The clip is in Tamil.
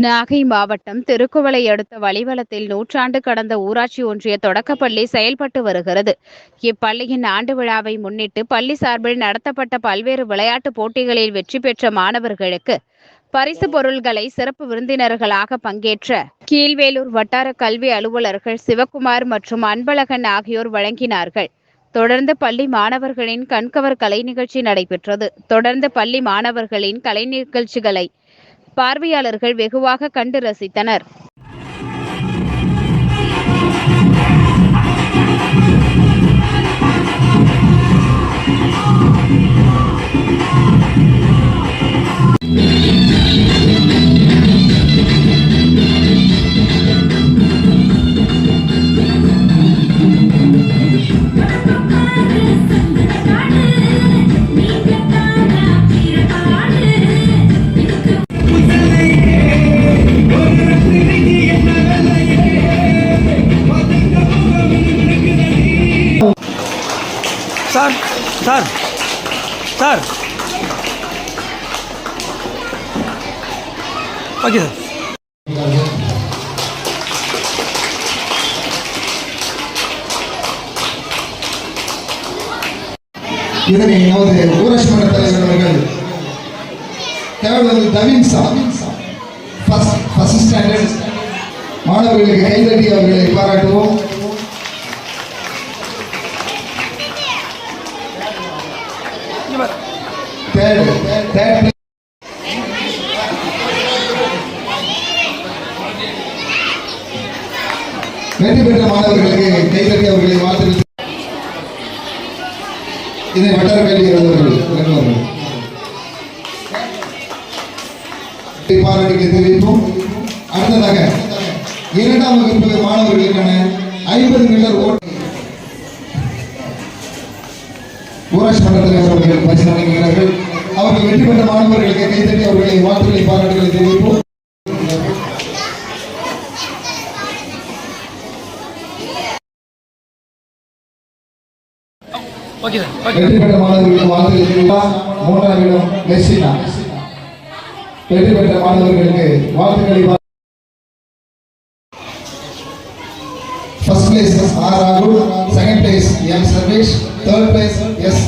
நாகை மாவட்டம் திருக்குவளை அடுத்த வலிவலத்தில் நூற்றாண்டு கடந்த ஊராட்சி ஒன்றிய தொடக்கப்பள்ளி செயல்பட்டு வருகிறது. இப்பள்ளியின் ஆண்டு விழாவை முன்னிட்டு பள்ளி சார்பில் நடத்தப்பட்ட பல்வேறு விளையாட்டுப் போட்டிகளில் வெற்றி பெற்ற மாணவர்களுக்கு பரிசு பொருள்களை சிறப்பு விருந்தினர்களாக பங்கேற்ற கீழ்வேலூர் வட்டார கல்வி அலுவலர்கள் சிவக்குமார் மற்றும் அன்பழகன் ஆகியோர் வழங்கினார்கள். தொடர்ந்து பள்ளி மாணவர்களின் கண்கவர் கலை நிகழ்ச்சி நடைபெற்றது. தொடர்ந்து பள்ளி மாணவர்களின் கலை நிகழ்ச்சிகளை பார்வையாளர்கள் வெகுவாக கண்டு ரசித்தனர். Sir okay sir. இதனை நமது ஊராட்சி மன்ற தலைவர் அவர்கள் தேவலூர் தவீன் சார் ஃபர்ஸ்ட் ஸ்டாண்டர்ட் மாணவர்களுக்கு கைதட்டி அவர்களை பாராட்டுவோம். வெற்றி பெற்ற மாணவர்களுக்கு கைதட்டி அவர்களை வாழ்த்து இதை வட்டார கல்வி அலுவலர்கள் பாராட்டுகளை தெரிவிப்போம். அடுத்ததாக 2ஆம் வகுப்பு மாணவர்களுக்கான 50 மீட்டர் ஓட்ட ஊராட்சி மன்ற தலைவர் அவர்கள் பரிசு வழங்குகிறார்கள். அவர்கள் வெற்றி பெற்ற மாணவர்களுக்கு கைதட்டி அவர்களை வாழ்த்துக்களை பாராட்டுகளை தெரிவிப்போம். வெற்றி பெற்ற மாணவர்களுக்கு வாழ்த்துக்களை தெரிவிப்பார். 3ஆம் இடம் மெர்சினா. வெற்றி பெற்ற மாணவர்களுக்கு வாழ்த்துக்களை. First place R. Raghu, second place M. Sarvesh, third place S.